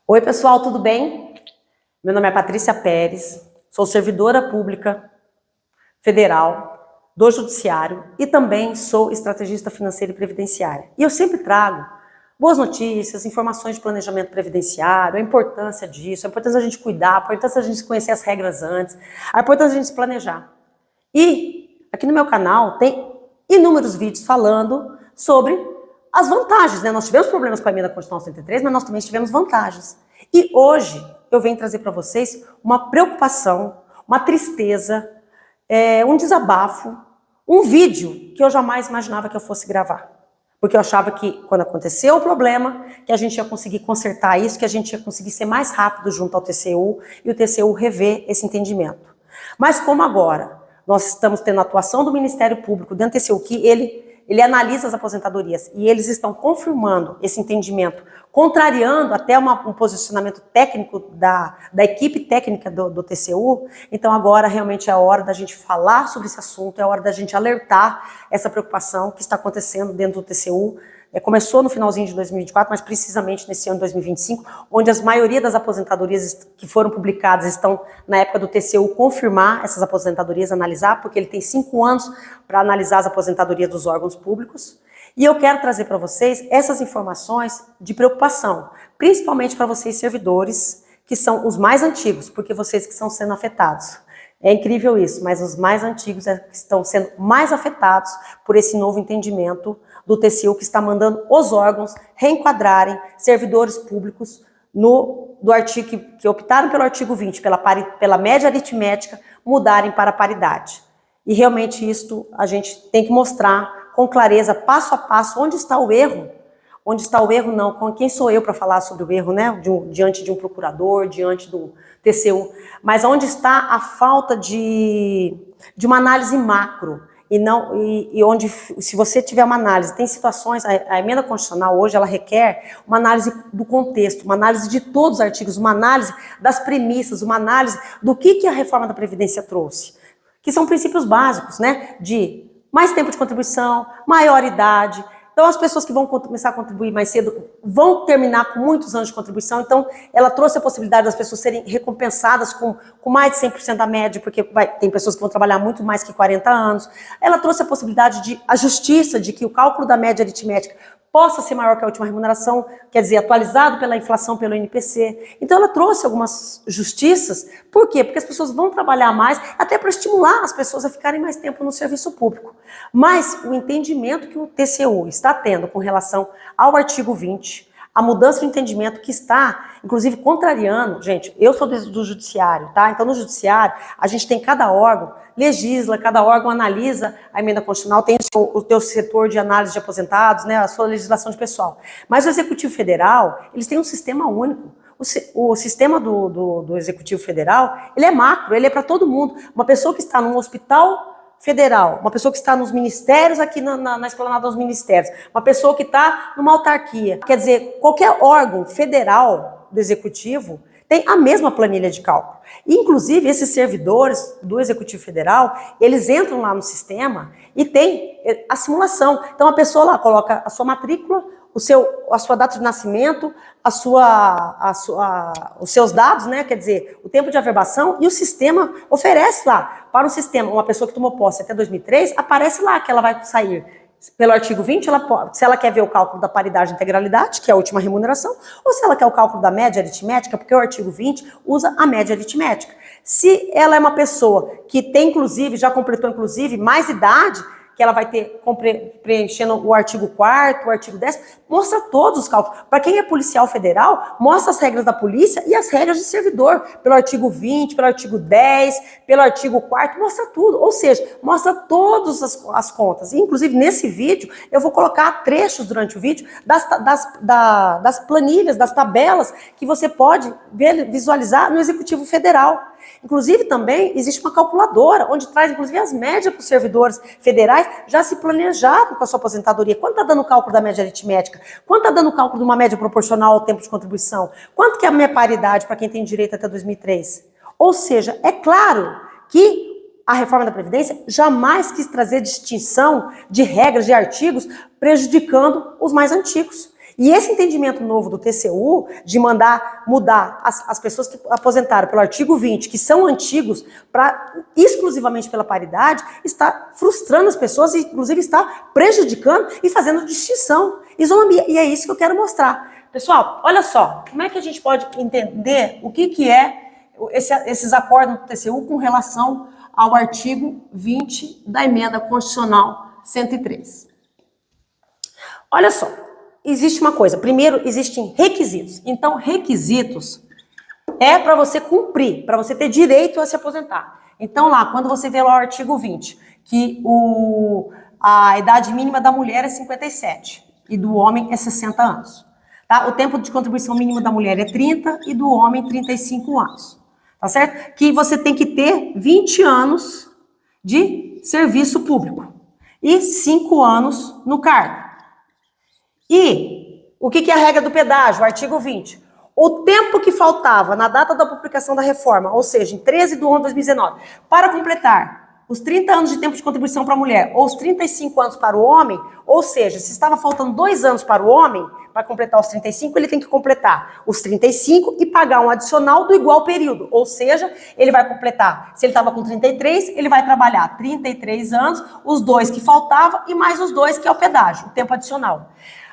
Oi, pessoal, tudo bem? Meu nome é Patrícia Pérez, sou servidora pública federal do Judiciário e também sou estrategista financeira e previdenciária. E eu sempre trago boas notícias, informações de planejamento previdenciário, a importância disso, a importância da gente cuidar, a importância da gente conhecer as regras antes, a importância da gente se planejar. E aqui no meu canal tem inúmeros vídeos falando sobre as vantagens, né? Nós tivemos problemas com a emenda constitucional 103, mas nós também tivemos vantagens. E hoje eu venho trazer para vocês uma preocupação, uma tristeza, um desabafo, um vídeo que eu jamais imaginava que eu fosse gravar. Porque eu achava que quando aconteceu o problema, que a gente ia conseguir consertar isso, que a gente ia conseguir ser mais rápido junto ao TCU e o TCU rever esse entendimento. Mas como agora nós estamos tendo a atuação do Ministério Público dentro do TCU, que ele analisa as aposentadorias e eles estão confirmando esse entendimento, contrariando até um posicionamento técnico da equipe técnica do TCU, então agora realmente é a hora da gente falar sobre esse assunto, é a hora da gente alertar essa preocupação que está acontecendo dentro do TCU. Começou no finalzinho de 2024, mas precisamente nesse ano de 2025, onde a maioria das aposentadorias que foram publicadas estão na época do TCU confirmar essas aposentadorias, analisar, porque ele tem 5 anos para analisar as aposentadorias dos órgãos públicos. E eu quero trazer para vocês essas informações de preocupação, principalmente para vocês servidores, que são os mais antigos, porque vocês que estão sendo afetados. É incrível isso, mas os mais antigos estão sendo mais afetados por esse novo entendimento do TCU, que está mandando os órgãos reenquadrarem servidores públicos do artigo que optaram pelo artigo 20, pela média aritmética, mudarem para a paridade. E realmente isto a gente tem que mostrar com clareza, passo a passo, onde está o erro. Onde está o erro, não. Quem sou eu para falar sobre o erro, né? Diante de um procurador, diante do TCU. Mas onde está a falta de uma análise macro. E onde, se você tiver uma análise, tem situações, a emenda constitucional hoje, ela requer uma análise do contexto, uma análise de todos os artigos, uma análise das premissas, uma análise do que a reforma da Previdência trouxe. Que são princípios básicos, né? De mais tempo de contribuição, maior idade. Então, as pessoas que vão começar a contribuir mais cedo vão terminar com muitos anos de contribuição. Então, ela trouxe a possibilidade das pessoas serem recompensadas com mais de 100% da média, porque tem pessoas que vão trabalhar muito mais que 40 anos. Ela trouxe a possibilidade a justiça de que o cálculo da média aritmética possa ser maior que a última remuneração, quer dizer, atualizado pela inflação, pelo INPC. Então, ela trouxe algumas justiças. Por quê? Porque as pessoas vão trabalhar mais, até para estimular as pessoas a ficarem mais tempo no serviço público. Mas o entendimento que o TCU está tendo com relação ao artigo 20, a mudança de entendimento que está, inclusive, contrariando... Gente, eu sou do Judiciário, tá? Então, no Judiciário, a gente tem cada órgão, legisla, cada órgão analisa a emenda constitucional, tem o teu setor de análise de aposentados, né, a sua legislação de pessoal. Mas o Executivo Federal, eles têm um sistema único. O sistema do Executivo Federal, ele é macro, ele é para todo mundo. Uma pessoa que está num hospital federal, uma pessoa que está nos ministérios, aqui na esplanada dos ministérios, uma pessoa que está numa autarquia. Quer dizer, qualquer órgão federal do Executivo tem a mesma planilha de cálculo. E, inclusive, esses servidores do Executivo Federal, eles entram lá no sistema e tem a simulação. Então, a pessoa lá coloca a sua matrícula, a sua data de nascimento, os seus dados, né? Quer dizer, o tempo de averbação, e o sistema oferece lá para o sistema. Uma pessoa que tomou posse até 2003, aparece lá que ela vai sair pelo artigo 20, se ela quer ver o cálculo da paridade e integralidade, que é a última remuneração, ou se ela quer o cálculo da média aritmética, porque o artigo 20 usa a média aritmética. Se ela é uma pessoa que tem, inclusive, já completou, inclusive, mais idade, que ela vai ter preenchendo o artigo 4º, o artigo 10º, mostra todos os cálculos. Para quem é policial federal, mostra as regras da polícia e as regras de servidor, pelo artigo 20, pelo artigo 10, pelo artigo 4º, mostra tudo. Ou seja, mostra todas as contas. E, inclusive, nesse vídeo, eu vou colocar trechos durante o vídeo das planilhas, das tabelas que você pode visualizar no Executivo Federal. Inclusive, também existe uma calculadora, onde traz, inclusive, as médias para os servidores federais já se planejaram com a sua aposentadoria. Quanto está dando o cálculo da média aritmética? Quanto está dando o cálculo de uma média proporcional ao tempo de contribuição? Quanto que é a minha paridade para quem tem direito até 2003? Ou seja, é claro que a reforma da Previdência jamais quis trazer distinção de regras, de artigos, prejudicando os mais antigos. E esse entendimento novo do TCU, de mandar mudar as pessoas que aposentaram pelo artigo 20, que são antigos, exclusivamente pela paridade, está frustrando as pessoas e, inclusive, está prejudicando e fazendo distinção. E é isso que eu quero mostrar. Pessoal, olha só, como é que a gente pode entender o que é esses acordos do TCU com relação ao artigo 20 da Emenda Constitucional 103. Olha só, existe uma coisa. Primeiro, existem requisitos. Então, requisitos é para você cumprir, para você ter direito a se aposentar. Então, lá, quando você vê lá o artigo 20, que a idade mínima da mulher é 57 e do homem é 60 anos. Tá? O tempo de contribuição mínima da mulher é 30 e do homem 35 anos. Tá certo? Que você tem que ter 20 anos de serviço público e 5 anos no cargo. E o que é a regra do pedágio? O artigo 20. O tempo que faltava na data da publicação da reforma, ou seja, em 13 de 1 de 2019, para completar os 30 anos de tempo de contribuição para a mulher ou os 35 anos para o homem, ou seja, se estava faltando 2 anos para o homem, para completar os 35, ele tem que completar os 35 e pagar um adicional do igual período, ou seja, ele vai completar, se ele estava com 33, ele vai trabalhar 33 anos, os 2 que faltavam e mais os 2 que é o pedágio, o tempo adicional.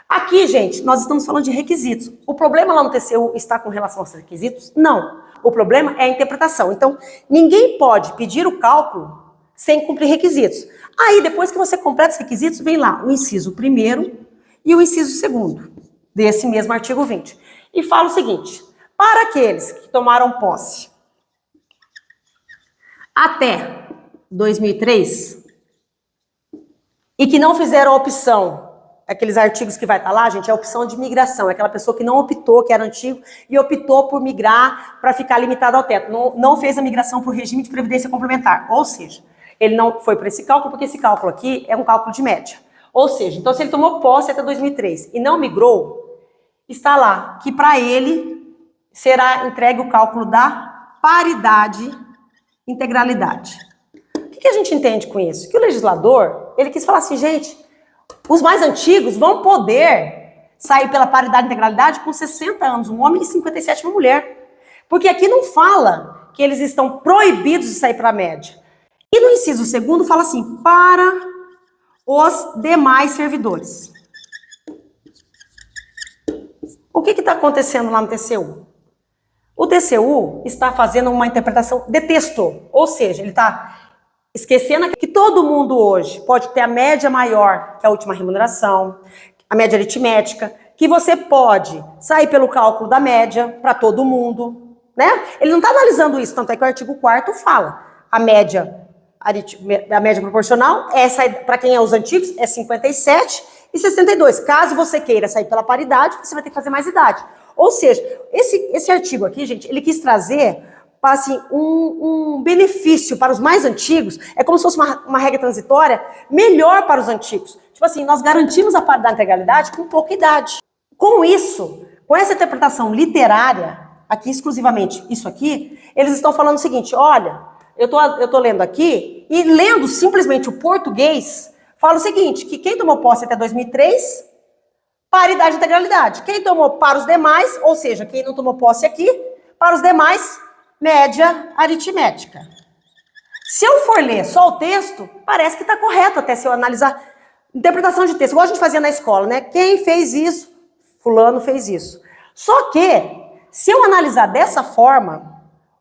Aqui, gente, nós estamos falando de requisitos. O problema lá no TCU está com relação aos requisitos? Não. O problema é a interpretação. Então, ninguém pode pedir o cálculo sem cumprir requisitos. Aí, depois que você completa os requisitos, vem lá o inciso 1º e o inciso 2º desse mesmo artigo 20. E fala o seguinte: para aqueles que tomaram posse até 2003 e que não fizeram a opção, aqueles artigos que vai estar lá, gente, é a opção de migração, é aquela pessoa que não optou, que era antigo, e optou por migrar para ficar limitado ao teto, não fez a migração para o regime de previdência complementar, ou seja, ele não foi para esse cálculo, porque esse cálculo aqui é um cálculo de média. Ou seja, então se ele tomou posse até 2003 e não migrou, está lá que para ele será entregue o cálculo da paridade integralidade. O que a gente entende com isso? Que o legislador, ele quis falar assim, gente, os mais antigos vão poder sair pela paridade integralidade com 60 anos, um homem, e 57 uma mulher. Porque aqui não fala que eles estão proibidos de sair para a média. E no inciso 2º fala assim, para os demais servidores. O que está acontecendo lá no TCU? O TCU está fazendo uma interpretação de texto, ou seja, ele está esquecendo que todo mundo hoje pode ter a média maior que a última remuneração, a média aritmética, que você pode sair pelo cálculo da média para todo mundo, né? Ele não está analisando isso, tanto é que o artigo 4º fala, a média proporcional, para quem é os antigos, é 57 e 62. Caso você queira sair pela paridade, você vai ter que fazer mais idade. Ou seja, esse artigo aqui, gente, ele quis trazer para, assim, um benefício para os mais antigos, é como se fosse uma regra transitória melhor para os antigos. Tipo assim, nós garantimos a paridade e integralidade com pouca idade. Com isso, com essa interpretação literária, aqui exclusivamente isso aqui, eles estão falando o seguinte, olha, eu tô lendo aqui, e lendo simplesmente o português, fala o seguinte, que quem tomou posse até 2003, paridade e integralidade. Quem tomou para os demais, ou seja, quem não tomou posse aqui, para os demais, média aritmética. Se eu for ler só o texto, parece que está correto até se eu analisar interpretação de texto, igual a gente fazia na escola, né? Quem fez isso? Fulano fez isso. Só que, se eu analisar dessa forma,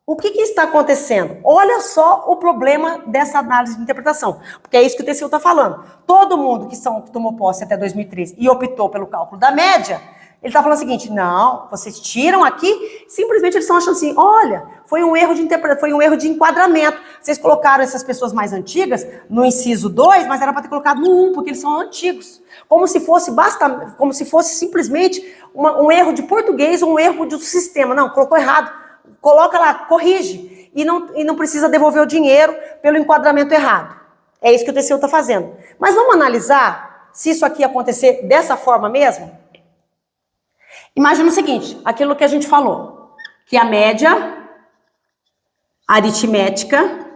o que está acontecendo? Olha só o problema dessa análise de interpretação, porque é isso que o TCU está falando. Todo mundo que tomou posse até 2003 e optou pelo cálculo da média, ele está falando o seguinte, não, vocês tiram aqui, simplesmente eles estão achando assim, olha, foi um erro de enquadramento. Vocês colocaram essas pessoas mais antigas no inciso 2, mas era para ter colocado no 1, porque eles são antigos. Como se fosse simplesmente um erro de português ou um erro do sistema. Não, colocou errado. Coloca lá, corrige. E não precisa devolver o dinheiro pelo enquadramento errado. É isso que o TCU está fazendo. Mas vamos analisar se isso aqui acontecer dessa forma mesmo? Imagina o seguinte, aquilo que a gente falou, que a média aritmética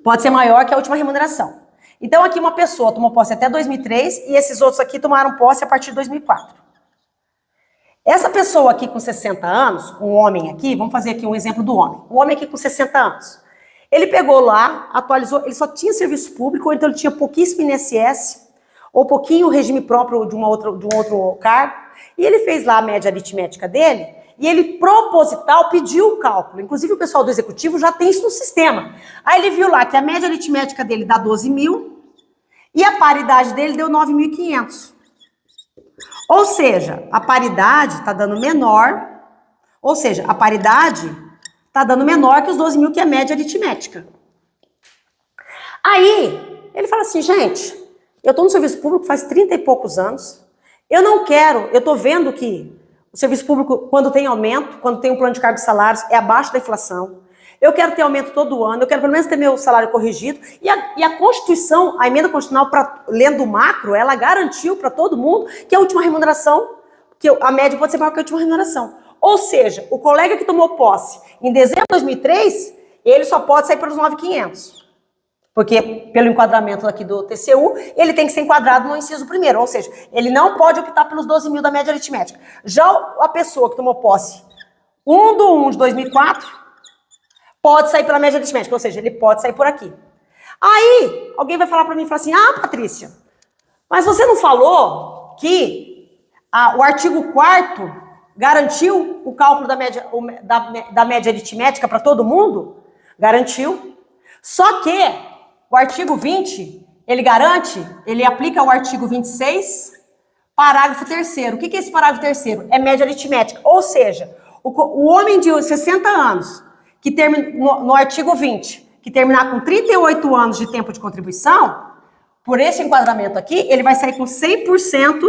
pode ser maior que a última remuneração. Então aqui uma pessoa tomou posse até 2003 e esses outros aqui tomaram posse a partir de 2004. Essa pessoa aqui com 60 anos, um homem aqui, vamos fazer aqui um exemplo do homem. Um homem aqui com 60 anos. Ele pegou lá, atualizou, ele só tinha serviço público, ou então ele tinha pouquíssimo INSS, ou pouquinho regime próprio de um outro cargo, e ele fez lá a média aritmética dele, e ele proposital pediu o cálculo. Inclusive o pessoal do executivo já tem isso no sistema. Aí ele viu lá que a média aritmética dele dá 12 mil, e a paridade dele deu 9.500. Ou seja, a paridade está dando menor, ou seja, a paridade está dando menor que os 12 mil, que é a média aritmética. Aí, ele fala assim, gente, eu estou no serviço público faz 30 e poucos anos, eu não quero, eu estou vendo que o serviço público, quando tem aumento, quando tem um plano de cargos e salários, é abaixo da inflação. Eu quero ter aumento todo ano, eu quero pelo menos ter meu salário corrigido. E a Constituição, a emenda constitucional, lendo o macro, ela garantiu para todo mundo que a última remuneração, que a média pode ser maior que a última remuneração. Ou seja, o colega que tomou posse em dezembro de 2003, ele só pode sair pelos 9.500. Porque, pelo enquadramento aqui do TCU, ele tem que ser enquadrado no inciso primeiro. Ou seja, ele não pode optar pelos 12 mil da média aritmética. Já a pessoa que tomou posse 1/1 de 2004... pode sair pela média aritmética, ou seja, ele pode sair por aqui. Aí, alguém vai falar para mim e falar assim, Patrícia, mas você não falou que o artigo 4º garantiu o cálculo da média aritmética para todo mundo? Garantiu. Só que o artigo 20, ele aplica o artigo 26, parágrafo 3º. O que é esse parágrafo 3º? É média aritmética, ou seja, o homem de 60 anos, que termina no artigo 20, que terminar com 38 anos de tempo de contribuição, por esse enquadramento aqui, ele vai sair com 100%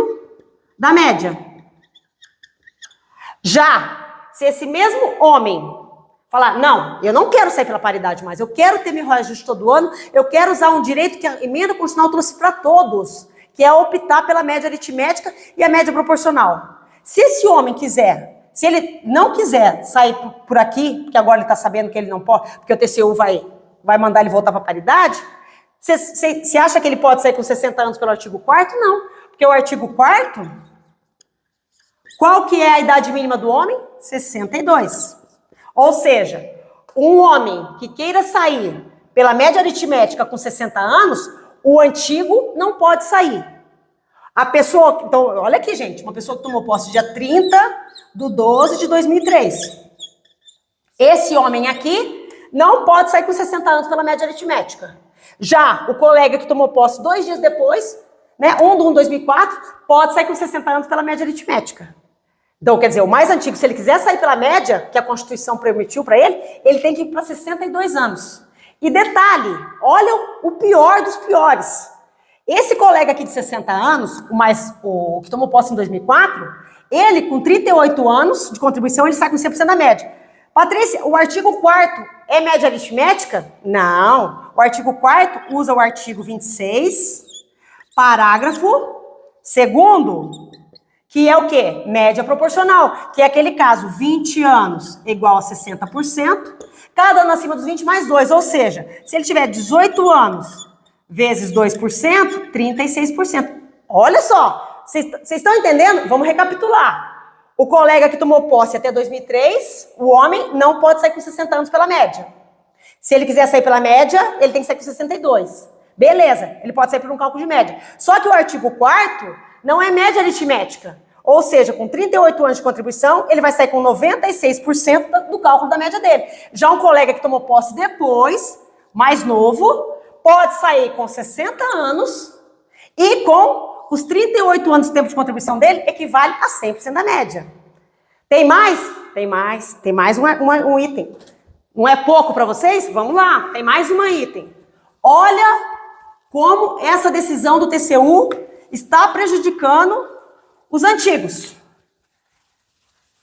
da média. Já, se esse mesmo homem falar, não, eu não quero sair pela paridade mais, eu quero ter meu reajuste todo ano, eu quero usar um direito que a emenda constitucional trouxe para todos, que é optar pela média aritmética e a média proporcional. Se esse homem quiser, se ele não quiser sair por aqui, porque agora ele está sabendo que ele não pode, porque o TCU vai mandar ele voltar para a paridade, você acha que ele pode sair com 60 anos pelo artigo 4º? Não, porque o artigo 4º, qual que é a idade mínima do homem? 62. Ou seja, um homem que queira sair pela média aritmética com 60 anos, o antigo não pode sair. A pessoa, então, olha aqui, gente, uma pessoa que tomou posse dia 30/12 de 2003. Esse homem aqui não pode sair com 60 anos pela média aritmética. Já o colega que tomou posse 2 dias depois, né, 1/1 de 2004, pode sair com 60 anos pela média aritmética. Então, quer dizer, o mais antigo, se ele quiser sair pela média, que a Constituição permitiu para ele tem que ir para 62 anos. E detalhe, olha o pior dos piores. Esse colega aqui de 60 anos, o que tomou posse em 2004, ele com 38 anos de contribuição, ele sai com 100% da média. Patrícia, o artigo 4º é média aritmética? Não. O artigo 4º usa o artigo 26, parágrafo 2º, que é o quê? Média proporcional, que é aquele caso, 20 anos igual a 60%, cada ano acima dos 20 mais 2, ou seja, se ele tiver 18 anos vezes 2%, 36%. Olha só, vocês estão entendendo? Vamos recapitular. O colega que tomou posse até 2003, o homem não pode sair com 60 anos pela média. Se ele quiser sair pela média, ele tem que sair com 62. Beleza, ele pode sair por um cálculo de média. Só que o artigo 4º não é média aritmética. Ou seja, com 38 anos de contribuição, ele vai sair com 96% do cálculo da média dele. Já um colega que tomou posse depois, mais novo, pode sair com 60 anos e com os 38 anos de tempo de contribuição dele equivale a 100% da média. Tem mais? Tem mais. Tem mais um item. Não é pouco para vocês? Vamos lá. Tem mais um item. Olha como essa decisão do TCU está prejudicando os antigos.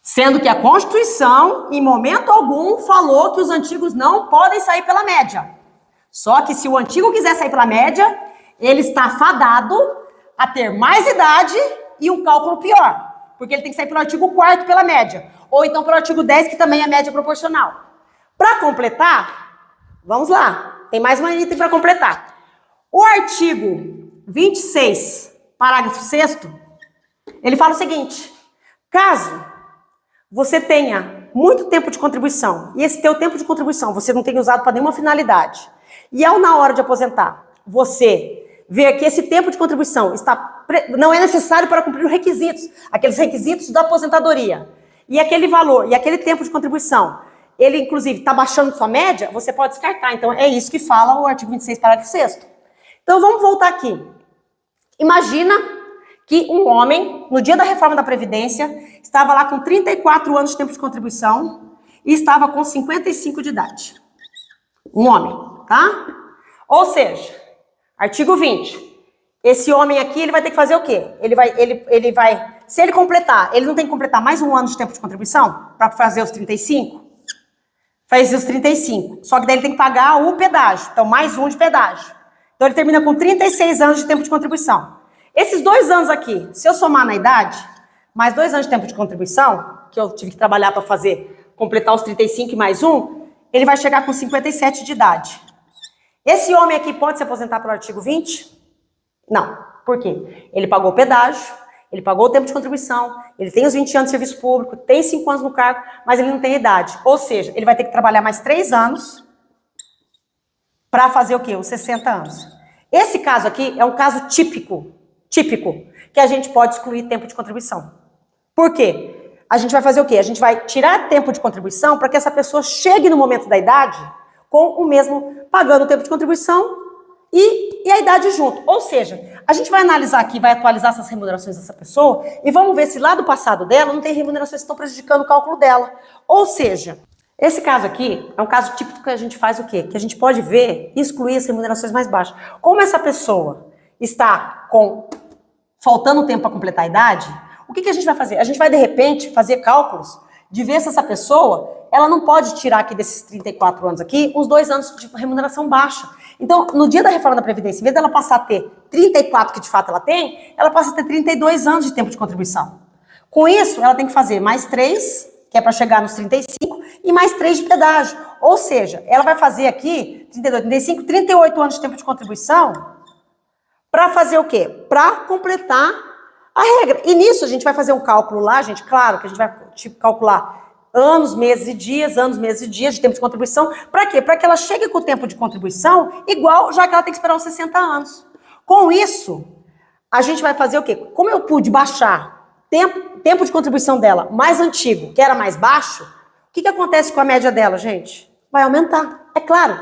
Sendo que a Constituição, em momento algum, falou que os antigos não podem sair pela média. Só que se o antigo quiser sair pela média, ele está fadado a ter mais idade e um cálculo pior. Porque ele tem que sair pelo artigo 4º pela média. Ou então pelo artigo 10, que também é média proporcional. Para completar, vamos lá. Tem mais uma item para completar. O artigo 26, parágrafo 6º, ele fala o seguinte: Caso você tenha muito tempo de contribuição, e esse teu tempo de contribuição você não tenha usado para nenhuma finalidade, e ao na hora de aposentar, você vê que esse tempo de contribuição não é necessário para cumprir os requisitos, aqueles requisitos da aposentadoria, e aquele valor, e aquele tempo de contribuição, ele inclusive está baixando sua média, você pode descartar. Então é isso que fala o artigo 26, parágrafo 6º. Então vamos voltar aqui. Imagina que um homem, no dia da reforma da Previdência, estava lá com 34 anos de tempo de contribuição e estava com 55 de idade. Um homem, tá? Ou seja, artigo 20. Esse homem aqui, ele vai ter que fazer o quê? Ele vai, se ele completar, ele não tem que completar mais um ano de tempo de contribuição para fazer os 35? Faz os 35. Só que daí ele tem que pagar o pedágio. Então, mais um de pedágio. Então, ele termina com 36 anos de tempo de contribuição. Esses 2 anos aqui, se eu somar na idade, mais 2 anos de tempo de contribuição, que eu tive que trabalhar para fazer, completar os 35 e mais um, ele vai chegar com 57 de idade. Esse homem aqui pode se aposentar pelo artigo 20? Não. Por quê? Ele pagou o pedágio, ele pagou o tempo de contribuição, ele tem os 20 anos de serviço público, tem 5 anos no cargo, mas ele não tem idade. Ou seja, ele vai ter que trabalhar mais 3 anos para fazer o quê? Os 60 anos. Esse caso aqui é um caso típico, que a gente pode excluir tempo de contribuição. Por quê? A gente vai fazer o quê? A gente vai tirar tempo de contribuição para que essa pessoa chegue no momento da idade com o mesmo, pagando o tempo de contribuição e a idade junto. Ou seja, a gente vai analisar aqui, vai atualizar essas remunerações dessa pessoa e vamos ver se lá do passado dela não tem remunerações que estão prejudicando o cálculo dela. Ou seja, esse caso aqui é um caso típico que a gente faz o quê? Que a gente pode ver e excluir as remunerações mais baixas. Como essa pessoa está faltando tempo para completar a idade, o que a gente vai fazer? A gente vai, de repente, fazer cálculos de ver se essa pessoa, ela não pode tirar aqui desses 34 anos aqui, uns 2 anos de remuneração baixa. Então, no dia da reforma da Previdência, em vez dela passar a ter 34, que de fato ela tem, ela passa a ter 32 anos de tempo de contribuição. Com isso, ela tem que fazer mais 3, que é para chegar nos 35, e mais 3 de pedágio. Ou seja, ela vai fazer aqui 32, 35, 38 anos de tempo de contribuição para fazer o quê? Para completar a regra. E nisso a gente vai fazer um cálculo lá, gente, claro que a gente vai calcular anos, meses e dias de tempo de contribuição. Para quê? Para que ela chegue com o tempo de contribuição igual, já que ela tem que esperar os 60 anos. Com isso, a gente vai fazer o quê? Como eu pude baixar tempo de contribuição dela mais antigo, que era mais baixo, o que acontece com a média dela, gente? Vai aumentar, é claro.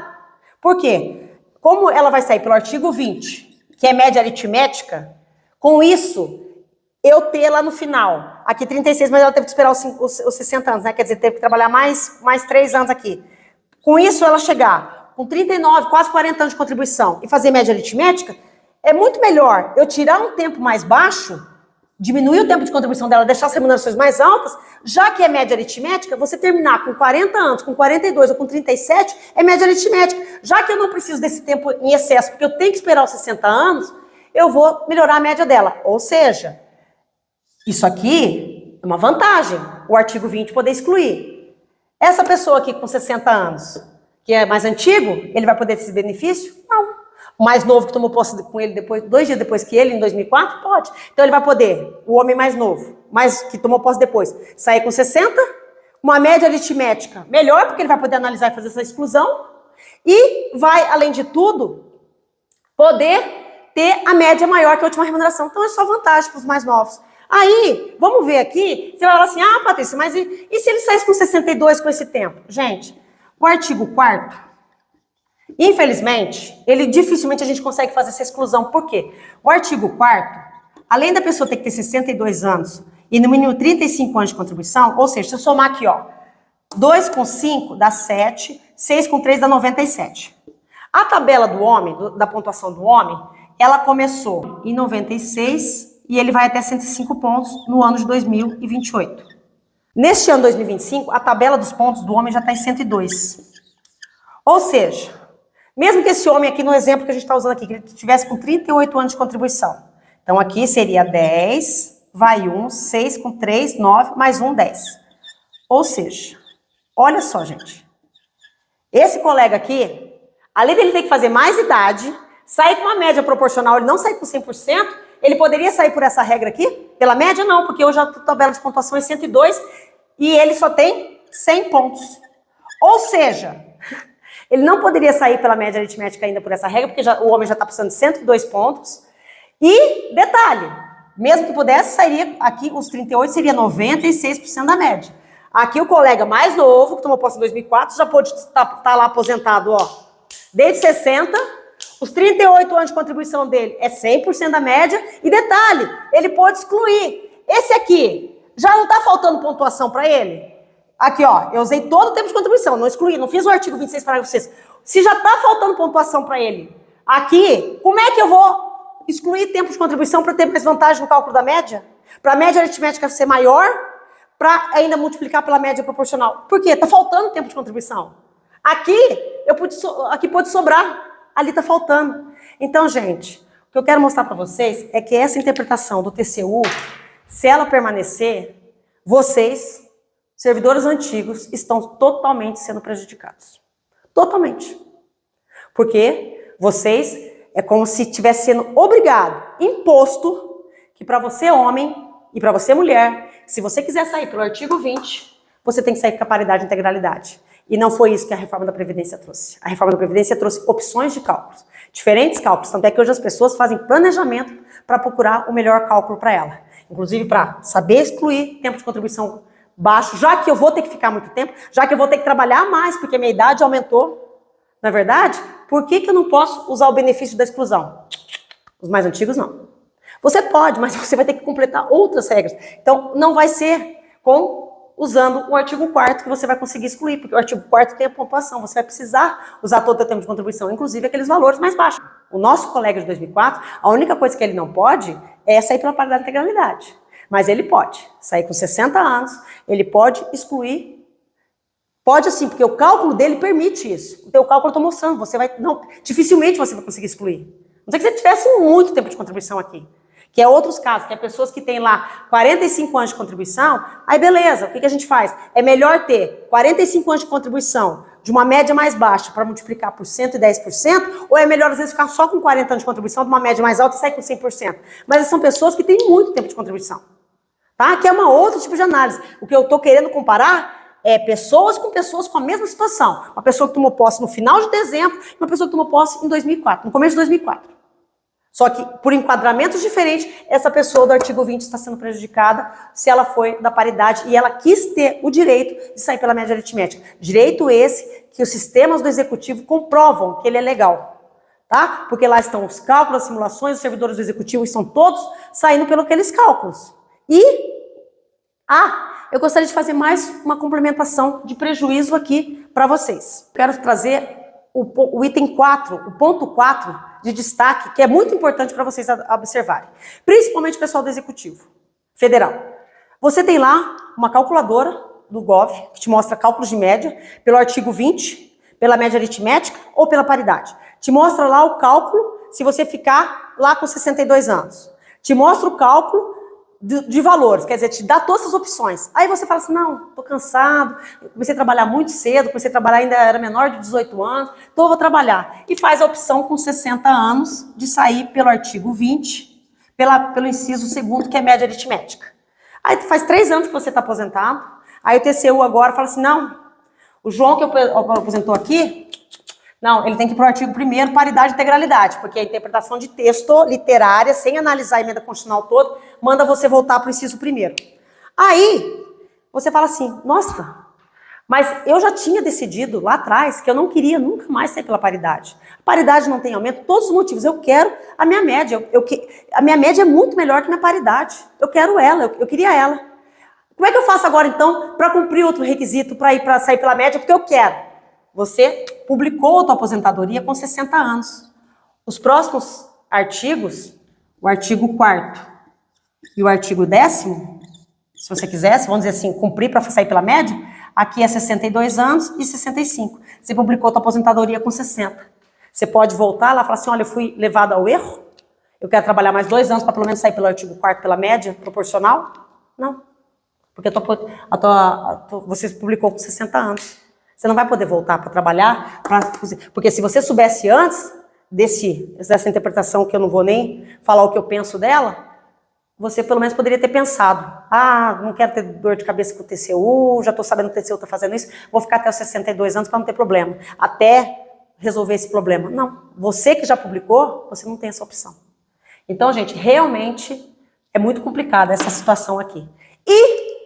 Por quê? Como ela vai sair pelo artigo 20, que é média aritmética, com isso, eu ter lá no final, aqui 36, mas ela teve que esperar os 60 anos, né? Quer dizer, teve que trabalhar mais 3 anos aqui. Com isso, ela chegar com 39, quase 40 anos de contribuição e fazer média aritmética, é muito melhor eu tirar um tempo mais baixo, diminuir o tempo de contribuição dela, deixar as remunerações mais altas, já que é média aritmética, você terminar com 40 anos, com 42 ou com 37, é média aritmética. Já que eu não preciso desse tempo em excesso, porque eu tenho que esperar os 60 anos, eu vou melhorar a média dela. Ou seja, isso aqui é uma vantagem, o artigo 20 poder excluir. Essa pessoa aqui com 60 anos, que é mais antigo, ele vai poder ter esse benefício? Não. O mais novo que tomou posse com ele 2 dias depois que ele, em 2004, pode. Então ele vai poder, o homem mais novo, que tomou posse depois, sair com 60, uma média aritmética melhor, porque ele vai poder analisar e fazer essa exclusão, e vai, além de tudo, poder ter a média maior que a última remuneração. Então é só vantagem para os mais novos. Aí, vamos ver aqui, você vai falar assim, Patrícia, mas e se ele saísse com 62 com esse tempo? Gente, o artigo 4º, infelizmente, dificilmente a gente consegue fazer essa exclusão. Por quê? O artigo 4º, além da pessoa ter que ter 62 anos e no mínimo 35 anos de contribuição, ou seja, se eu somar aqui, 2 com 5 dá 7, 6 com 3 dá 97. A tabela do homem, da pontuação do homem, ela começou em 96 e ele vai até 105 pontos no ano de 2028. Neste ano 2025, a tabela dos pontos do homem já está em 102. Ou seja, mesmo que esse homem aqui, no exemplo que a gente está usando aqui, que ele tivesse com 38 anos de contribuição. Então, aqui seria 10, vai 1, 6 com 3, 9, mais 1, 10. Ou seja, olha só, gente. Esse colega aqui, além dele ter que fazer mais idade, sair com uma média proporcional, ele não sair com 100%, ele poderia sair por essa regra aqui? Pela média, não, porque hoje a tabela de pontuação é 102 e ele só tem 100 pontos. Ou seja, ele não poderia sair pela média aritmética ainda por essa regra, porque o homem já está precisando de 102 pontos. E, detalhe, mesmo que pudesse, sairia aqui os 38, seria 96% da média. Aqui o colega mais novo, que tomou posse em 2004, já pode estar lá aposentado, ó, desde 60. Os 38 anos de contribuição dele é 100% da média. E detalhe, ele pode excluir. Esse aqui, já não está faltando pontuação para ele? Aqui, ó, eu usei todo o tempo de contribuição, não excluí, não fiz o artigo 26, parágrafo 6. Se já está faltando pontuação para ele, aqui, como é que eu vou excluir tempo de contribuição para ter mais vantagem no cálculo da média? Para a média aritmética ser maior, para ainda multiplicar pela média proporcional. Por quê? Está faltando tempo de contribuição. Aqui pode sobrar, ali está faltando. Então, gente, o que eu quero mostrar para vocês é que essa interpretação do TCU, se ela permanecer, vocês, servidores antigos, estão totalmente sendo prejudicados. Totalmente. Porque vocês é como se estivesse sendo obrigado, imposto, que para você homem e para você mulher, se você quiser sair pelo artigo 20, você tem que sair com a paridade e integralidade. E não foi isso que a reforma da Previdência trouxe. A reforma da Previdência trouxe opções de cálculos, diferentes cálculos, tanto é que hoje as pessoas fazem planejamento para procurar o melhor cálculo para ela. Inclusive para saber excluir tempo de contribuição baixo, já que eu vou ter que ficar muito tempo, já que eu vou ter que trabalhar mais, porque minha idade aumentou. Na verdade, por que eu não posso usar o benefício da exclusão? Os mais antigos não. Você pode, mas você vai ter que completar outras regras. Então, não vai ser usando o artigo 4º que você vai conseguir excluir, porque o artigo 4º tem a pontuação. Você vai precisar usar todo o tempo de contribuição, inclusive aqueles valores mais baixos. O nosso colega de 2004, a única coisa que ele não pode é sair pela paridade de integralidade. Mas ele pode sair com 60 anos, ele pode excluir. Pode sim, porque o cálculo dele permite isso. O teu cálculo eu estou mostrando, dificilmente você vai conseguir excluir. Não sei que você tivesse muito tempo de contribuição aqui. Que é outros casos, que é pessoas que têm lá 45 anos de contribuição, aí beleza, o que a gente faz? É melhor ter 45 anos de contribuição de uma média mais baixa para multiplicar por 110%, ou é melhor às vezes ficar só com 40 anos de contribuição de uma média mais alta e sair com 100%? Mas são pessoas que têm muito tempo de contribuição. Tá? Que é uma outra tipo de análise. O que eu estou querendo comparar é pessoas com a mesma situação. Uma pessoa que tomou posse no final de dezembro e uma pessoa que tomou posse em 2004, no começo de 2004. Só que, por enquadramentos diferentes, essa pessoa do artigo 20 está sendo prejudicada se ela foi da paridade e ela quis ter o direito de sair pela média aritmética. Direito esse que os sistemas do executivo comprovam que ele é legal. Tá? Porque lá estão os cálculos, as simulações, os servidores do executivo estão todos saindo pelos aqueles cálculos. Eu gostaria de fazer mais uma complementação de prejuízo aqui para vocês. Quero trazer o item 4, o ponto 4 de destaque, que é muito importante para vocês observarem. Principalmente o pessoal do Executivo Federal. Você tem lá uma calculadora do Gov, que te mostra cálculos de média, pelo artigo 20, pela média aritmética ou pela paridade. Te mostra lá o cálculo se você ficar lá com 62 anos. Te mostra o cálculo de valores, quer dizer, te dá todas as opções. Aí você fala assim, não, tô cansado, comecei a trabalhar muito cedo, comecei a trabalhar ainda era menor de 18 anos, então eu vou trabalhar. E faz a opção com 60 anos de sair pelo artigo 20, pelo inciso 2º, que é média aritmética. Aí faz 3 anos que você está aposentado, aí o TCU agora fala assim, não, o João que aposentou aqui, não, ele tem que ir para o artigo 1º, paridade e integralidade, porque a interpretação de texto literária, sem analisar a emenda constitucional toda, manda você voltar para o inciso 1º. Aí, você fala assim, nossa, mas eu já tinha decidido lá atrás que eu não queria nunca mais sair pela paridade. A paridade não tem aumento, todos os motivos. Eu quero a minha média. A minha média é muito melhor que a minha paridade. Eu quero ela, eu queria ela. Como é que eu faço agora, então, para cumprir outro requisito para sair pela média? Porque eu quero. Você publicou a tua aposentadoria com 60 anos. Os próximos artigos, o artigo 4º e o artigo 10º, se você quisesse, vamos dizer assim, cumprir para sair pela média, aqui é 62 anos e 65. Você publicou a tua aposentadoria com 60. Você pode voltar lá e falar assim, olha, eu fui levado ao erro, eu quero trabalhar mais 2 anos para pelo menos sair pelo artigo 4º pela média proporcional? Não. Porque você publicou com 60 anos. Você não vai poder voltar para trabalhar, porque se você soubesse antes dessa interpretação, que eu não vou nem falar o que eu penso dela, você pelo menos poderia ter pensado, ah, não quero ter dor de cabeça com o TCU, já estou sabendo que o TCU está fazendo isso, vou ficar até os 62 anos para não ter problema, até resolver esse problema. Não, você que já publicou, você não tem essa opção. Então, gente, realmente é muito complicada essa situação aqui. E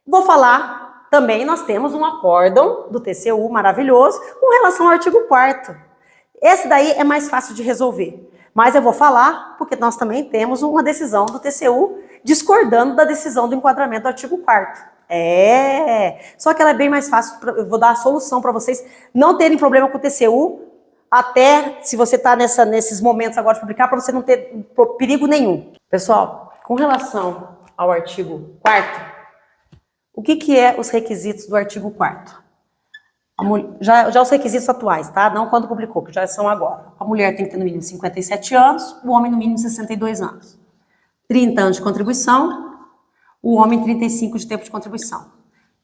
vou falar também, nós temos um acórdão do TCU maravilhoso com relação ao artigo 4º. Esse daí é mais fácil de resolver. Mas eu vou falar porque nós também temos uma decisão do TCU discordando da decisão do enquadramento do artigo 4º. Só que ela é bem mais fácil, eu vou dar a solução para vocês não terem problema com o TCU, até se você está nesses momentos agora de publicar, para você não ter perigo nenhum. Pessoal, com relação ao artigo 4º, o que é os requisitos do artigo 4º? Já os requisitos atuais, tá? Não quando publicou, que já são agora. A mulher tem que ter no mínimo 57 anos, o homem no mínimo 62 anos. 30 anos de contribuição, o homem 35 de tempo de contribuição.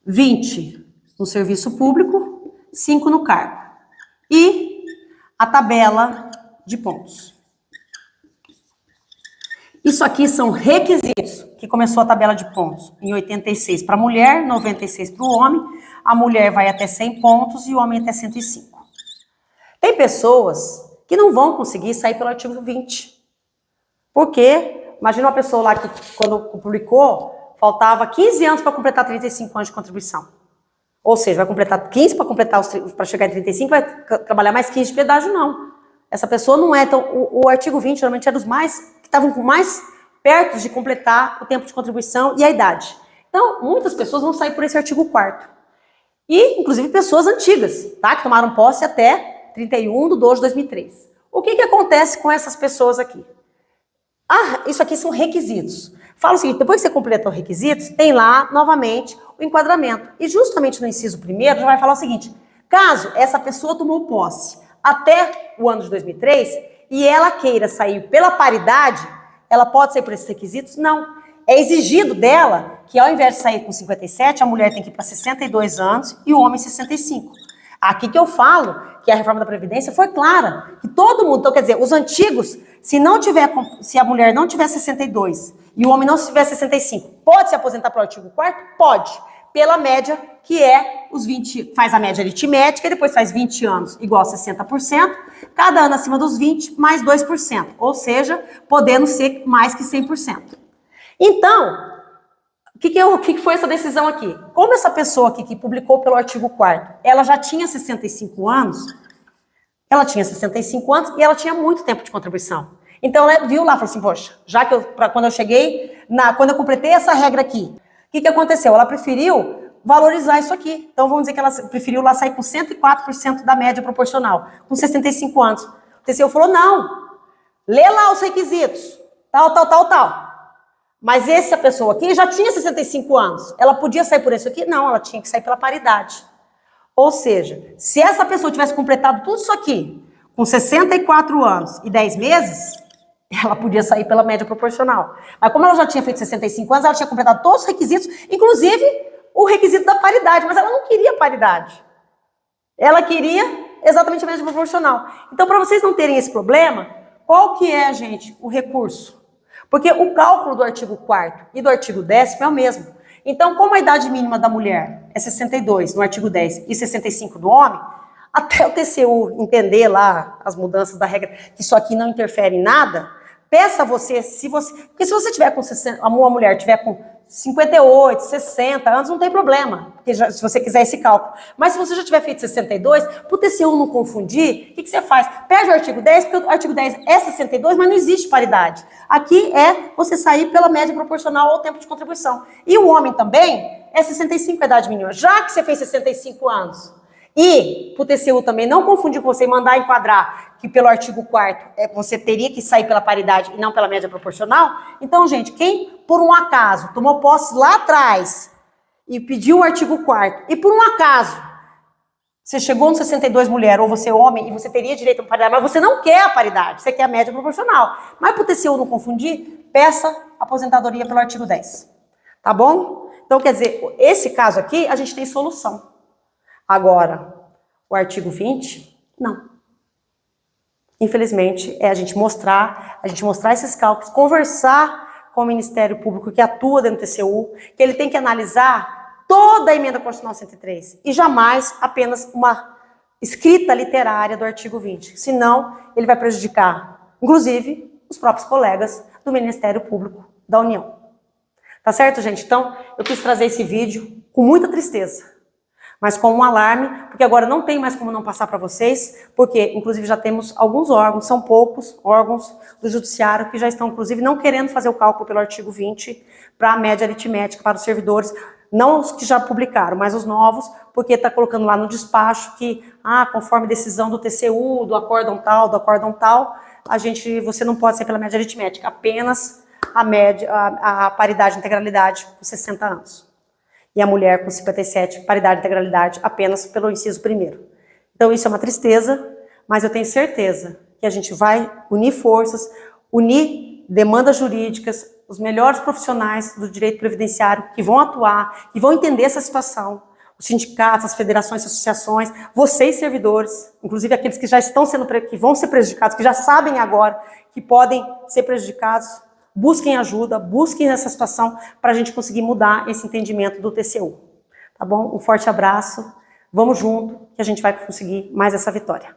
20 no serviço público, 5 no cargo. E a tabela de pontos. Isso aqui são requisitos, que começou a tabela de pontos em 86 para a mulher, 96 para o homem, a mulher vai até 100 pontos e o homem até 105. Tem pessoas que não vão conseguir sair pelo artigo 20. Porque, imagina uma pessoa lá que, quando publicou, faltava 15 anos para completar 35 anos de contribuição. Ou seja, vai completar 15 para chegar em 35, vai trabalhar mais 15 de pedágio, não. Essa pessoa não é. Então, o artigo 20 geralmente é dos mais que estavam mais perto de completar o tempo de contribuição e a idade. Então, muitas pessoas vão sair por esse artigo 4º. E, inclusive, pessoas antigas, tá? Que tomaram posse até 31/12/2003. O que acontece com essas pessoas aqui? Ah, isso aqui são requisitos. Fala o seguinte, depois que você completa os requisitos, tem lá, novamente, o enquadramento. E justamente no inciso 1º, já vai falar o seguinte, caso essa pessoa tomou posse até o ano de 2003 e ela queira sair pela paridade, ela pode sair por esses requisitos? Não. É exigido dela que ao invés de sair com 57, a mulher tem que ir para 62 anos e o homem 65. Aqui que eu falo que a reforma da Previdência foi clara, que todo mundo, então quer dizer, os antigos, se a mulher não tiver 62 e o homem não tiver 65, pode se aposentar para o artigo 4º? Pode. Pela média, que é os 20, faz a média aritmética, e depois faz 20 anos igual a 60%, cada ano acima dos 20, mais 2%, ou seja, podendo ser mais que 100%. Então, o que foi essa decisão aqui? Como essa pessoa aqui que publicou pelo artigo 4º, ela já tinha 65 anos, e ela tinha muito tempo de contribuição. Então, ela viu lá, falou assim, poxa, já que quando eu cheguei, quando eu completei essa regra aqui, o que aconteceu? Ela preferiu valorizar isso aqui. Então, vamos dizer que ela preferiu lá sair com 104% da média proporcional, com 65 anos. O TCU falou, não, lê lá os requisitos, tal. Mas essa pessoa aqui já tinha 65 anos. Ela podia sair por isso aqui? Não, ela tinha que sair pela paridade. Ou seja, se essa pessoa tivesse completado tudo isso aqui, com 64 anos e 10 meses, ela podia sair pela média proporcional. Mas como ela já tinha feito 65 anos, ela tinha completado todos os requisitos, inclusive o requisito da paridade, mas ela não queria paridade. Ela queria exatamente a média proporcional. Então, para vocês não terem esse problema, qual que é, gente, o recurso? Porque o cálculo do artigo 4º e do artigo 10º é o mesmo. Então, como a idade mínima da mulher é 62 no artigo 10 e 65 do homem, até o TCU entender lá as mudanças da regra, que isso aqui não interfere em nada, peça você, porque se você tiver com 60, uma mulher tiver com 58, 60 anos, não tem problema, porque se você quiser esse cálculo. Mas se você já tiver feito 62, para o TCU não confundir, o que você faz? Perde o artigo 10, porque o artigo 10 é 62, mas não existe paridade. Aqui é você sair pela média proporcional ao tempo de contribuição. E o homem também é 65 a idade mínima. Já que você fez 65 anos, e para o TCU também não confundir com você e mandar enquadrar que pelo artigo 4º você teria que sair pela paridade e não pela média proporcional. Então, gente, quem por um acaso tomou posse lá atrás e pediu o artigo 4º e por um acaso você chegou no 62 mulher ou você é homem e você teria direito a paridade, mas você não quer a paridade, você quer a média proporcional. Mas para o TCU não confundir, peça aposentadoria pelo artigo 10. Tá bom? Então, quer dizer, esse caso aqui a gente tem solução. Agora, o artigo 20, não. Infelizmente, é a gente mostrar esses cálculos, conversar com o Ministério Público que atua dentro do TCU, que ele tem que analisar toda a emenda constitucional 103 e jamais apenas uma escrita literária do artigo 20. Senão, ele vai prejudicar, inclusive, os próprios colegas do Ministério Público da União. Tá certo, gente? Então, eu quis trazer esse vídeo com muita tristeza, mas com um alarme, porque agora não tem mais como não passar para vocês, porque, inclusive, já temos alguns órgãos, são poucos órgãos do Judiciário que já estão, inclusive, não querendo fazer o cálculo pelo artigo 20 para a média aritmética para os servidores, não os que já publicaram, mas os novos, porque está colocando lá no despacho que, conforme decisão do TCU, do acórdão tal, você não pode ser pela média aritmética, apenas a média, a paridade e integralidade com 60 anos. E a mulher com 57, paridade e integralidade apenas pelo inciso 1º. Então isso é uma tristeza, mas eu tenho certeza que a gente vai unir forças, unir demandas jurídicas, os melhores profissionais do direito previdenciário que vão atuar, que vão entender essa situação, os sindicatos, as federações, as associações, vocês servidores, inclusive aqueles que já estão que vão ser prejudicados, que já sabem agora que podem ser prejudicados, busquem ajuda, busquem essa situação para a gente conseguir mudar esse entendimento do TCU. Tá bom? Um forte abraço, vamos junto que a gente vai conseguir mais essa vitória.